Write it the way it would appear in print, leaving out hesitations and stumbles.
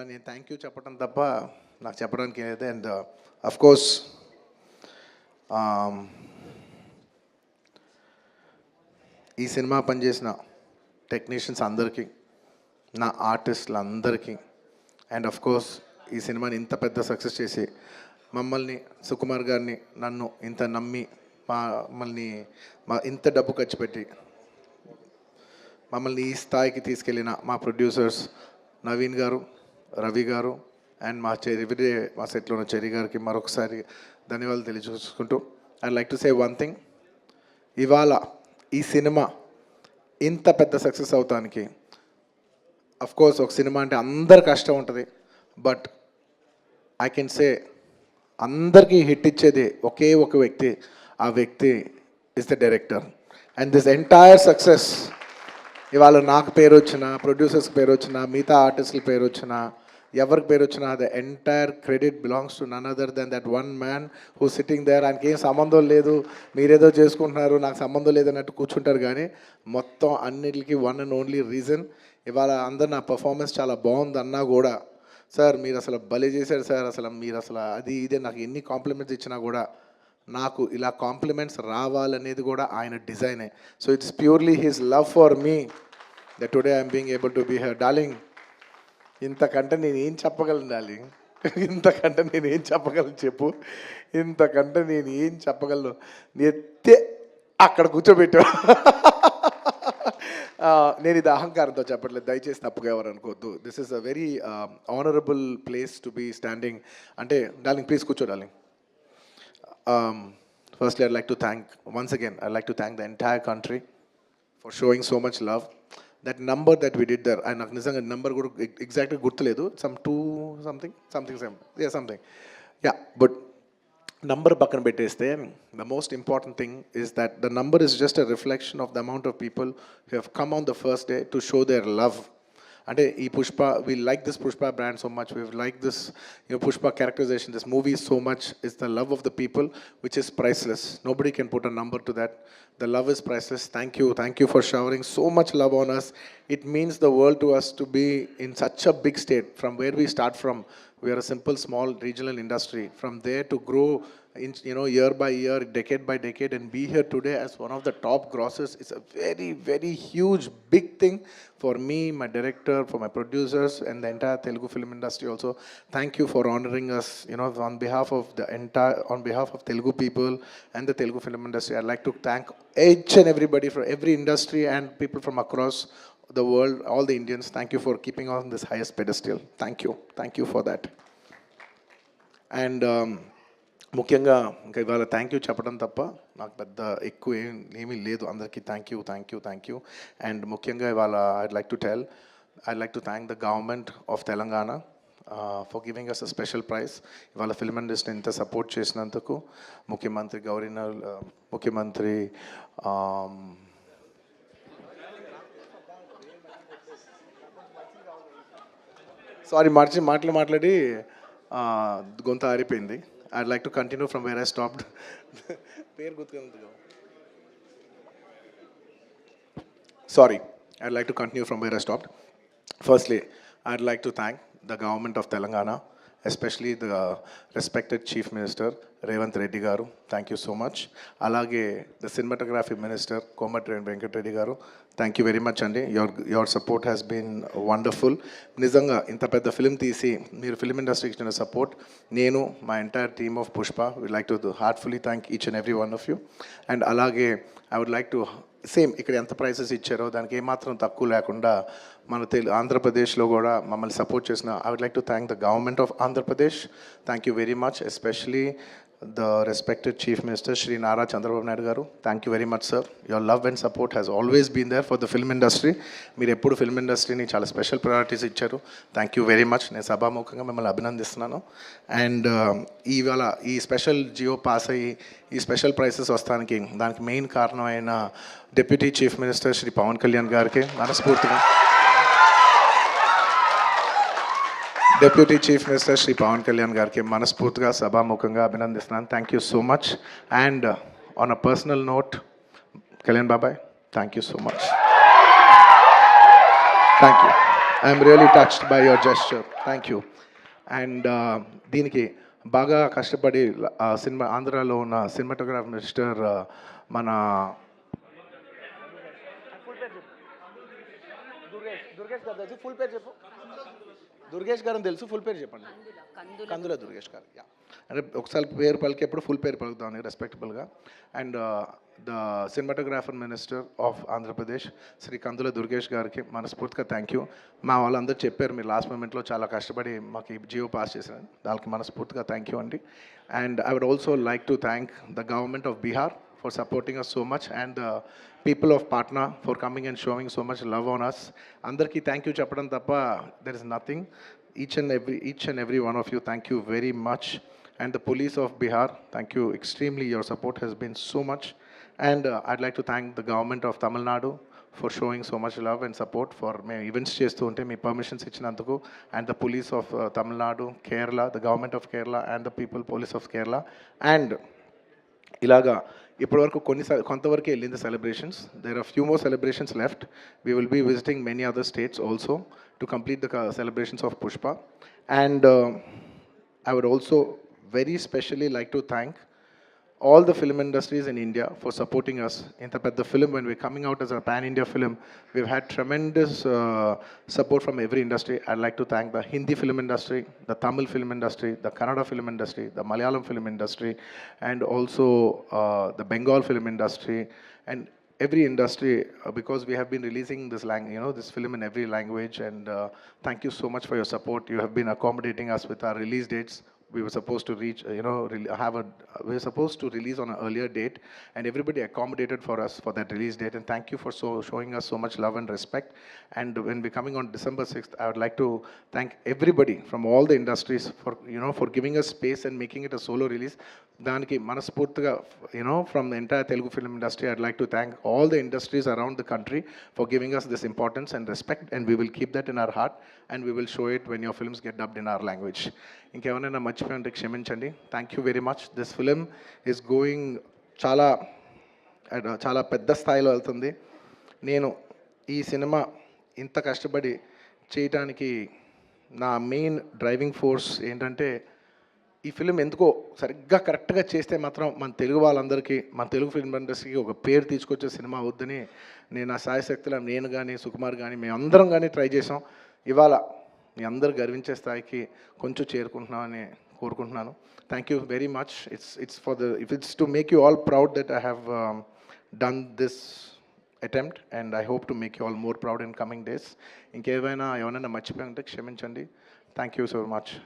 నేను thank you చెప్పడం తప్ప నాకు చెప్పడానికి ఏదైతే. అండ్ అఫ్ కోర్స్ ఈ సినిమా పనిచేసిన టెక్నీషియన్స్ అందరికీ, నా ఆర్టిస్టులు అందరికీ, అండ్ అఫ్ కోర్స్ ఈ సినిమాని ఇంత పెద్ద సక్సెస్ చేసి మమ్మల్ని, సుకుమార్ గారిని, నన్ను ఇంత నమ్మి మమ్మల్ని ఇంత డబ్బు ఖర్చు పెట్టి మమ్మల్ని ఈ స్థాయికి తీసుకెళ్ళిన మా ప్రొడ్యూసర్స్ నవీన్ గారు, రవి గారు, అండ్ మా ఎవ్రీడే మా సెట్లో ఉన్న చెరి గారికి మరొకసారి ధన్యవాదాలు తెలియజేసుకుంటూ I like to say one thing. ఇవాళ ఈ సినిమా ఇంత పెద్ద సక్సెస్ అవటానికి అఫ్ కోర్స్ ఒక సినిమా అంటే అందరు కష్టం ఉంటుంది, బట్ ఐ కెన్ సే అందరికీ హిట్ ఇచ్చేది ఒకే ఒక వ్యక్తి, ఆ వ్యక్తి is the director. And this entire success ఇవాళ నాకు పేరు వచ్చిన, ప్రొడ్యూసర్స్కి పేరు వచ్చిన, మిగతా ఆర్టిస్టుల పేరు వచ్చిన, ఎవరికి పేరు వచ్చినా the entire credit belongs to none other than that one man who sitting there. ఆయనకి ఏం సంబంధం లేదు, మీరేదో చేసుకుంటున్నారు, నాకు సంబంధం లేదన్నట్టు కూర్చుంటారు. కానీ మొత్తం అన్నిటికీ వన్ అండ్ ఓన్లీ రీజన్ ఇవాళ అందరు నా పర్ఫార్మెన్స్ చాలా బాగుంది అన్నా కూడా, సార్ మీరు అసలు భలే చేశారు సార్, అసలు మీరు అసలు అది ఇదే నాకు ఎన్ని కాంప్లిమెంట్స్ ఇచ్చినా కూడా నాకు ఇలా కాంప్లిమెంట్స్ రావాలనేది కూడా ఆయన డిజైనే. So it's purely his love for me that today I'm being able to be here. Darling, ఇంతకంటే నేను ఏం చెప్పగలను డార్లింగ్, ఇంతకంటే నేను ఏం చెప్పగలను చెప్పు, ఇంతకంటే నేను ఏం చెప్పగలను. ఎత్తే అక్కడ కూర్చోబెట్టా. నేను ఇది అహంకారంతో చెప్పట్లేదు, దయచేసి తప్పుగా ఎవరు అనుకోవద్దు. This is a very honourable place to be standing. అంటే డార్లింగ్ ప్లీజ్ కూర్చో darling. Firstly, I'd like to thank, once again, I'd like to thank the entire country for showing so much love. That number that we did there, and నాకు నిజంగా number కూడా ఎగ్జాక్ట్గా గుర్తులేదు, some 2 something, yeah, but number పక్కన పెట్టేస్తే the most important thing is that the number is just a reflection of the amount of people who have come on the first day to show their love. అంటే ఈ Pushpa, we like this Pushpa brand so much, we like this, Pushpa characterization, this movie so much, is the love of the people which is priceless. Nobody can put a number to that. The love is priceless. Thank you for showering so much love on us. It means the world to us to be in such a big state. From where we start from, we are a simple small regional industry. From there to grow in, year by year, decade by decade, and be here today as one of the top grossers, it's a very, very huge, big thing for me, my director, for my producers, and the entire Telugu film industry also. Thank you for honoring us, on behalf of Telugu people and the Telugu film industry. I'd like to thank each and everybody from every industry and people from across the world, all the Indians. Thank you for keeping on this highest pedestal. Thank you for that. And ముఖ్యంగా ఇంకా ఇవాళ thank you చెప్పడం తప్ప నాకు పెద్ద ఎక్కువ ఏమీ లేదు. అందరికీ థ్యాంక్ యూ. అండ్ ముఖ్యంగా ఇవాళ I'd like to thank the government of Telangana for giving us a special prize. ఇవాళ ఫిల్మ్ ఇండస్ట్రీని ఇంత సపోర్ట్ చేసినందుకు ముఖ్యమంత్రి ముఖ్యమంత్రి సారీ మాట్లాడి గొంత ఆరిపోయింది. I'd like to continue from where I stopped. Sorry, I'd like to continue from where I stopped. Firstly, I'd like to thank the government of Telangana, especially the respected Chief Minister Revanth Reddy garu. Thank you so much. Alage the cinematography minister Komatireni Venkat Reddy garu. Thank you very much andi. Your support has been wonderful. Nizanga inta pedda film teesi meer film industry ki ichina support nenu my entire team of Pushpa would like to heartfully thank each and every one of you. And alage I would like to same ఇక్కడ ఎంత prices ఇచ్చారో దానికి ఏమాత్రం తక్కువ లేకుండా మన ఆంధ్రప్రదేశ్లో కూడా మమ్మల్ని సపోర్ట్ చేసిన I would like to thank the government of Andhra Pradesh. Thank you very much, especially the respected Chief Minister Shri Nara Chandrababu Naidu garu. Thank you very much sir. Your love and support has always been there for the film industry. Meer eppudu film industry ni chaala special priorities icharu. Thank you very much. Nenu sabhamukanga mimmalni abhinandistunanu. And ivala ee special geo pass ayi ee special prizes vastaniki daniki main karanam aina Deputy Chief Minister Shri Pawan Kalyan gariki manaspurtiga Deputy Chief Minister Shri Pawan Kalyan gariki manaspurtiga sabhamukanga abhinandistunanu. Thank you so much. And on a personal note, Kalyan Babai, thank you so much. Thank you. I'm really touched by your gesture. Thank you. And దీనికి బాగా కష్టపడి cinema ఆంధ్రాలో ఉన్న cinematographer mister మన దుర్గేష్ గారు తెలుసు, full పేరు చెప్పు. దుర్గేష్ గారు తెలుసు, ఫుల్ పేరు చెప్పండి. కందుల దుర్గేష్ గారు. యా, అంటే ఒకసారి పేరు పలికేప్పుడు ఫుల్ పేరు పలుకుతామని రెస్పెక్టబుల్గా. And the cinematographer minister of Andhra Pradesh Shri Kandula Durgesh గారికి మనస్ఫూర్తిగా థ్యాంక్ యూ. మా వాళ్ళందరూ చెప్పారు మీరు లాస్ట్ మూమెంట్లో చాలా కష్టపడి మాకు ఈ జియో పాస్ చేశారని, దానికి మనస్ఫూర్తిగా థ్యాంక్ యూ అండి. And I would also like to thank the government of Bihar for supporting us so much, and the people of Patna for coming and showing so much love on us. Andarki thank you chappadam tappa there is nothing. Each and every one of you, thank you very much. And the police of Bihar, thank you extremely. Your support has been so much. And I'd like to thank the government of Tamil Nadu for showing so much love and support for me events చేస్తూ ఉంటే మీ permissions ఇచ్చినందుకు. And the police of Tamil Nadu, Kerala, the government of Kerala, and the people police of Kerala. And ఇలాగా ఇప్పటివరకు కొంతవరకు వెళ్ళింది celebrations. There are few more celebrations left. We will be visiting many other states also to complete the celebrations of Pushpa. And I would also very specially like to thank all the film industries in India for supporting us. Inta pedda film, when we're coming out as a pan-India film, we've had tremendous support from every industry. I'd like to thank the Hindi film industry, the Tamil film industry, the Kannada film industry, the Malayalam film industry, and also the Bengal film industry, and every industry, because we have been releasing this this film in every language. And thank you so much for your support. You have been accommodating us with our release dates. We were supposed to reach, we were supposed to release on an earlier date, and everybody accommodated for us for that release date. And thank you for showing us so much love and respect. And when we're coming on December 6th, I would like to thank everybody from all the industries for, for giving us space and making it a solo release. దానికి మనస్ఫూర్తిగా, from the entire Telugu film industry, I'd like to thank all the industries around the country for giving us this importance and respect, and we will keep that in our heart, and we will show it when your films get dubbed in our language. ఇంకేమైనా మర్చిపోయింటే క్షమించండి. Thank you very much. This film is going చాలా చాలా పెద్ద స్థాయిలో వెళ్తుంది. నేను ఈ cinema ఇంత కష్టపడి చేయటానికి నా మెయిన్ డ్రైవింగ్ ఫోర్స్ ఏంటంటే, ఈ ఫిలిం ఎందుకో సరిగ్గా కరెక్ట్గా చేస్తే మాత్రం మన తెలుగు వాళ్ళందరికీ, మన తెలుగు ఫిల్మ్ ఇండస్ట్రీకి ఒక పేరు తీసుకొచ్చే సినిమా అవుద్దని నేను నా సాయశక్తిలో, నేను కానీ సుకుమార్ కానీ మేమందరం కానీ ట్రై చేసాం. ఇవాళ మీ అందరూ గర్వించే స్థాయికి కొంచెం చేరుకుంటున్నామని కోరుకుంటున్నాను. Thank you very much. It's to make you all proud that I have done this attempt, and I hope to make you all more proud in coming days. ఎవరైనా మర్చిపోయి ఉంటే క్షమించండి. Thank you so much.